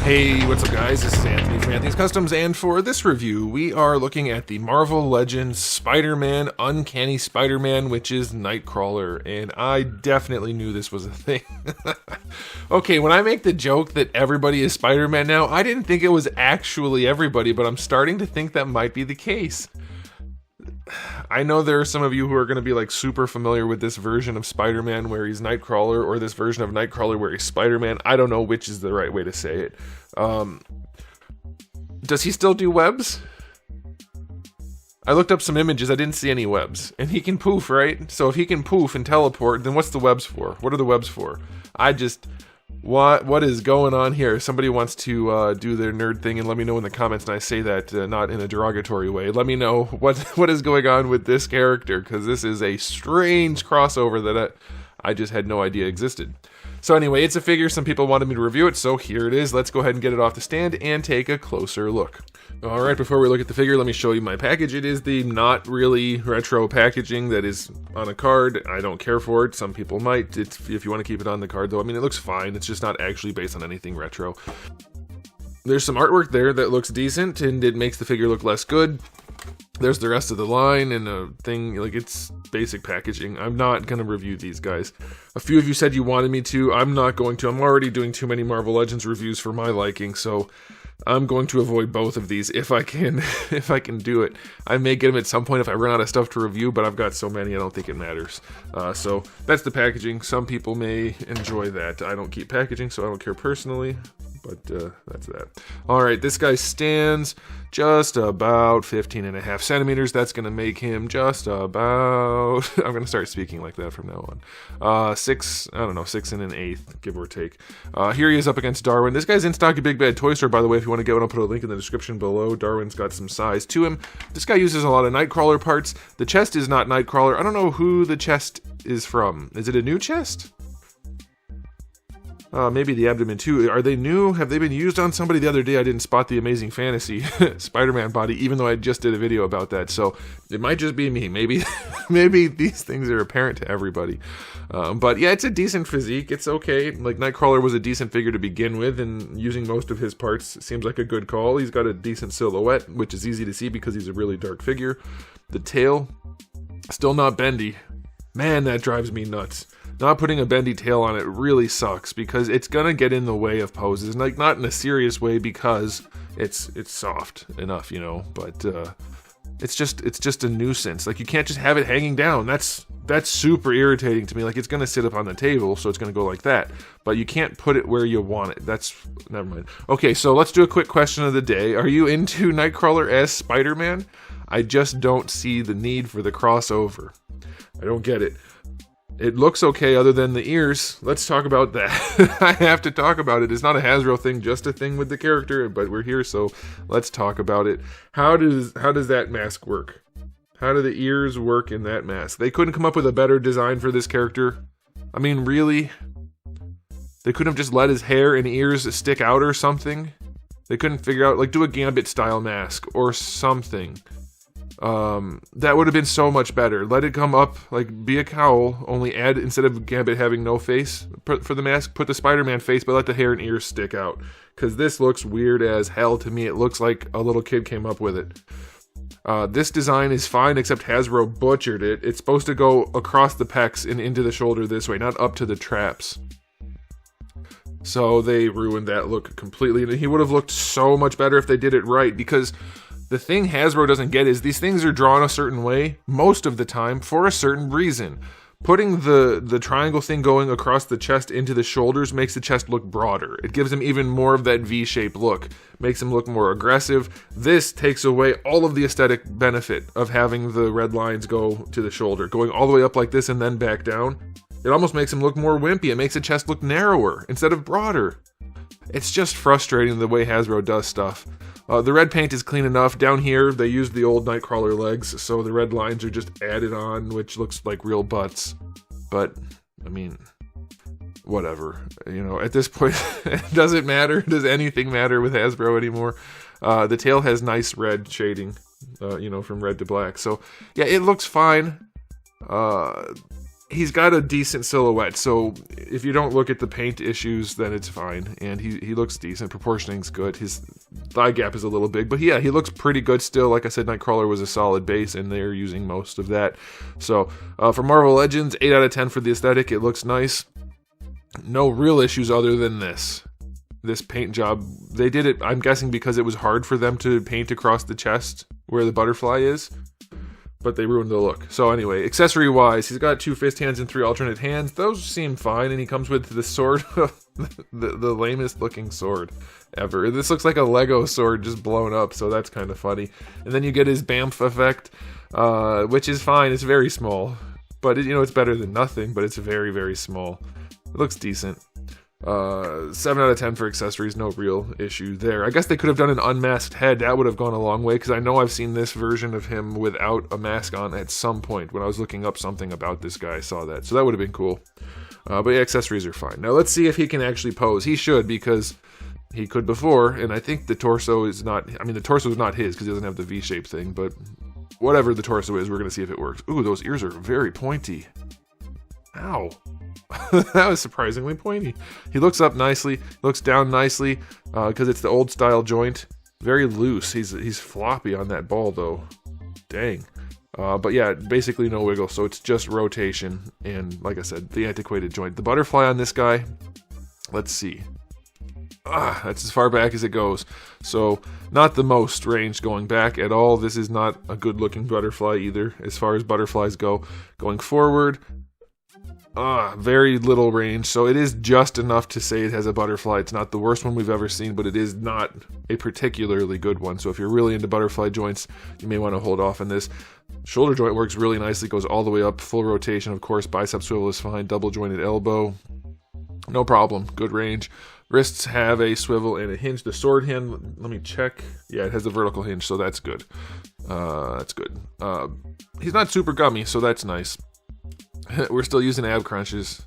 Hey, what's up guys? This is Anthony from Anthony's Customs, and for this review, we are looking at the Marvel Legends Spider-Man Uncanny Spider-Man, which is Nightcrawler, and I definitely knew this was a thing. Okay, when I make the joke that everybody is Spider-Man now, I didn't think it was actually everybody, but I'm starting to think that might be the case. I know there are some of you who are going to be like super familiar with this version of Spider-Man where he's Nightcrawler, or this version of Nightcrawler where he's Spider-Man. I don't know which is the right way to say it. Does he still do webs? I looked up some images, I didn't see any webs. And he can poof, right? So if he can poof and teleport, then what's the webs for? What are the webs for? What is going on here? Somebody wants to do their nerd thing and let me know in the comments, and I say that not in a derogatory way. Let me know what is going on with this character, because this is a strange crossover that I just had no idea existed. So anyway, it's a figure. Some people wanted me to review it, so here it is. Let's go ahead and get it off the stand and take a closer look. Alright, before we look at the figure, let me show you my package. It is the not really retro packaging that is on a card. I don't care for it. Some people might, if you want to keep it on the card, though. I mean, it looks fine. It's just not actually based on anything retro. There's some artwork there that looks decent, and it makes the figure look less good. There's the rest of the line and a thing, like, it's basic packaging. I'm not going to review these guys. A few of you said you wanted me to. I'm not going to. I'm already doing too many Marvel Legends reviews for my liking, so I'm going to avoid both of these if I can, if I can do it. I may get them at some point if I run out of stuff to review, but I've got so many I don't think it matters. So that's the packaging. Some people may enjoy that. I don't keep packaging, so I don't care personally. But that's that. Alright, this guy stands just about 15.5 centimeters. That's going to make him just about... I'm going to start speaking like that from now on. 6 and an 1/8, give or take. Here he is up against Darwin. This guy's in stock at Big Bad Toy Store, by the way. If you want to get one, I'll put a link in the description below. Darwin's got some size to him. This guy uses a lot of Nightcrawler parts. The chest is not Nightcrawler. I don't know who the chest is from. Is it a new chest? Maybe the abdomen too. Are they new? Have they been used on somebody? The other day I didn't spot the Amazing Fantasy Spider-Man body, even though I just did a video about that. So it might just be me. Maybe these things are apparent to everybody. But yeah, it's a decent physique. It's okay. Like, Nightcrawler was a decent figure to begin with, and using most of his parts seems like a good call. He's got a decent silhouette, which is easy to see because he's a really dark figure. The tail, still not bendy. Man, that drives me nuts. Not putting a bendy tail on it really sucks, because it's gonna get in the way of poses. Like, not in a serious way, because it's soft enough, you know. But it's just a nuisance. Like, you can't just have it hanging down. That's super irritating to me. Like, it's gonna sit up on the table, so it's gonna go like that. But you can't put it where you want it. Never mind. Okay, so let's do a quick question of the day. Are you into Nightcrawler as Spider-Man? I just don't see the need for the crossover. I don't get it. It looks okay other than the ears. Let's talk about that. I have to talk about it. It's not a Hasbro thing, just a thing with the character, but we're here, so let's talk about it. How does that mask work? How do the ears work in that mask? They couldn't come up with a better design for this character? I mean, really? They couldn't have just let his hair and ears stick out or something? They couldn't figure out, like, do a Gambit style mask or something. That would have been so much better. Let it come up, like, be a cowl, only add, instead of Gambit having no face for the mask, put the Spider-Man face, but let the hair and ears stick out. Because this looks weird as hell to me. It looks like a little kid came up with it. This design is fine, except Hasbro butchered it. It's supposed to go across the pecs and into the shoulder this way, not up to the traps. So they ruined that look completely. And he would have looked so much better if they did it right, because the thing Hasbro doesn't get is these things are drawn a certain way most of the time for a certain reason. Putting the triangle thing going across the chest into the shoulders makes the chest look broader. It gives him even more of that V-shaped look. Makes him look more aggressive. This takes away all of the aesthetic benefit of having the red lines go to the shoulder. Going all the way up like this and then back down. It almost makes him look more wimpy. It makes the chest look narrower instead of broader. It's just frustrating the way Hasbro does stuff. The red paint is clean enough. Down here, they used the old Nightcrawler legs, so the red lines are just added on, which looks like real butts. But, I mean, whatever. You know, at this point, it doesn't matter. Does anything matter with Hasbro anymore? The tail has nice red shading, you know, from red to black. So, yeah, it looks fine. he's got a decent silhouette, so if you don't look at the paint issues, then it's fine. And he looks decent. Proportioning's good. His thigh gap is a little big, but yeah, he looks pretty good still. Like I said, Nightcrawler was a solid base, and they're using most of that. So for Marvel Legends, 8 out of 10 for the aesthetic. It looks nice. No real issues other than this paint job. They did it, I'm guessing, because it was hard for them to paint across the chest where the butterfly is, but they ruined the look. So anyway, accessory wise, he's got 2 fist hands and 3 alternate hands. Those seem fine, and he comes with the sword, the lamest looking sword ever. This looks like a Lego sword just blown up, so that's kind of funny. And then you get his BAMF effect, which is fine. It's very small, but it's better than nothing, but it's very, very small. It looks decent. 7 out of 10 for accessories, no real issue there. I guess they could have done an unmasked head. That would have gone a long way, because I know I've seen this version of him without a mask on at some point. When I was looking up something about this guy, I saw that. So that would have been cool. But yeah, accessories are fine. Now let's see if he can actually pose. He should, because he could before, and I think the torso is not... I mean, the torso is not his, because he doesn't have the V-shape thing, but whatever the torso is, we're going to see if it works. Ooh, those ears are very pointy. Ow. That was surprisingly pointy. He looks up nicely, looks down nicely, because it's the old style joint. Very loose. He's floppy on that ball though. Dang. But yeah, basically no wiggle, so it's just rotation and, like I said, the antiquated joint. The butterfly on this guy, let's see. That's as far back as it goes. So not the most range going back at all. This is not a good looking butterfly either as far as butterflies go. Going forward, very little range, so it is just enough to say it has a butterfly. It's not the worst one we've ever seen, but it is not a particularly good one. So if you're really into butterfly joints, you may want to hold off on this. Shoulder joint works really nicely, goes all the way up, full rotation, of course. Bicep swivel is fine, double jointed elbow, no problem, good range. Wrists have a swivel and a hinge. The sword hand, let me check. Yeah, it has a vertical hinge, so that's good. That's good. He's not super gummy, so that's nice. We're still using ab crunches.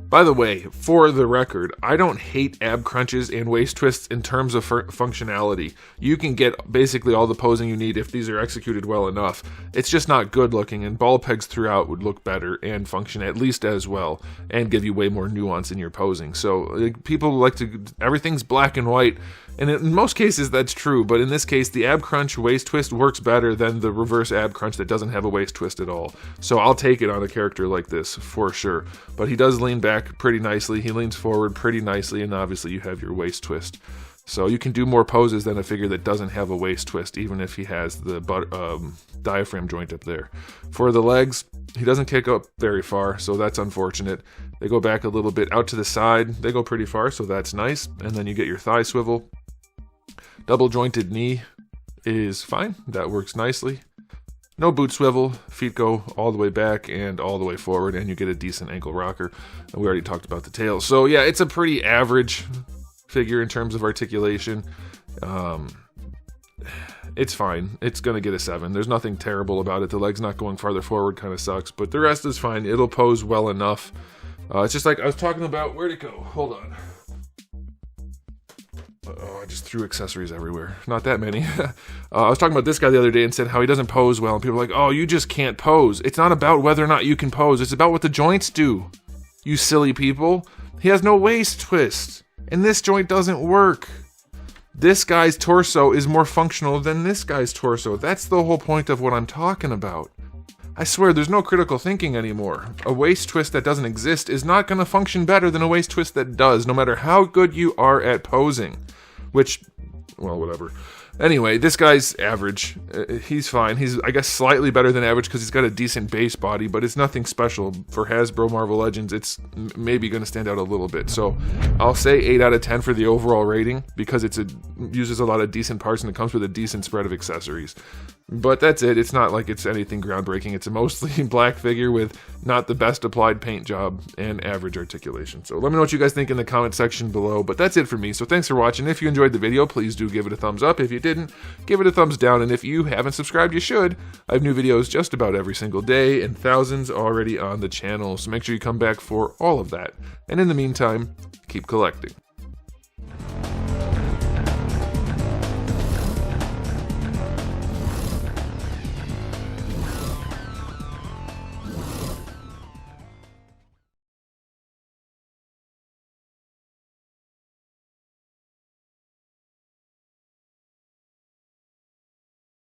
By the way, for the record, I don't hate ab crunches and waist twists in terms of functionality. You can get basically all the posing you need if these are executed well enough. It's just not good looking, and ball pegs throughout would look better and function at least as well, and give you way more nuance in your posing. So people like to, everything's black and white, and in most cases that's true, but in this case the ab crunch waist twist works better than the reverse ab crunch that doesn't have a waist twist at all. So I'll take it on a character like this for sure. But he does lean back pretty nicely, he leans forward pretty nicely, and obviously you have your waist twist. So you can do more poses than a figure that doesn't have a waist twist, even if he has the diaphragm joint up there. For the legs, he doesn't kick up very far, so that's unfortunate. They go back a little bit out to the side, they go pretty far, so that's nice. And then you get your thigh swivel. Double jointed knee is fine, that works nicely. No boot swivel, feet go all the way back and all the way forward, and you get a decent ankle rocker. And we already talked about the tail. So yeah, it's a pretty average figure in terms of articulation. It's fine. It's going to get a 7. There's nothing terrible about it. The leg's not going farther forward kind of sucks, but the rest is fine. It'll pose well enough. It's just like I was talking about, where'd it go? Hold on. Oh, I just threw accessories everywhere. Not that many. I was talking about this guy the other day and said how he doesn't pose well. And people are like, oh, you just can't pose. It's not about whether or not you can pose. It's about what the joints do. You silly people. He has no waist twist. And this joint doesn't work. This guy's torso is more functional than this guy's torso. That's the whole point of what I'm talking about. I swear, there's no critical thinking anymore. A waist twist that doesn't exist is not going to function better than a waist twist that does, no matter how good you are at posing. Which, well, whatever. Anyway, this guy's average. He's fine. He's, I guess, slightly better than average because he's got a decent base body, but it's nothing special. For Hasbro Marvel Legends, it's maybe going to stand out a little bit. So I'll say 8 out of 10 for the overall rating because it uses a lot of decent parts and it comes with a decent spread of accessories. But that's it. It's not like it's anything groundbreaking. It's a mostly black figure with not the best applied paint job and average articulation. So let me know what you guys think in the comment section below. But that's it for me. So thanks for watching. If you enjoyed the video, please do give it a thumbs up. If you didn't, give it a thumbs down. And if you haven't subscribed, you should. I have new videos just about every single day and thousands already on the channel. So make sure you come back for all of that. And in the meantime, keep collecting.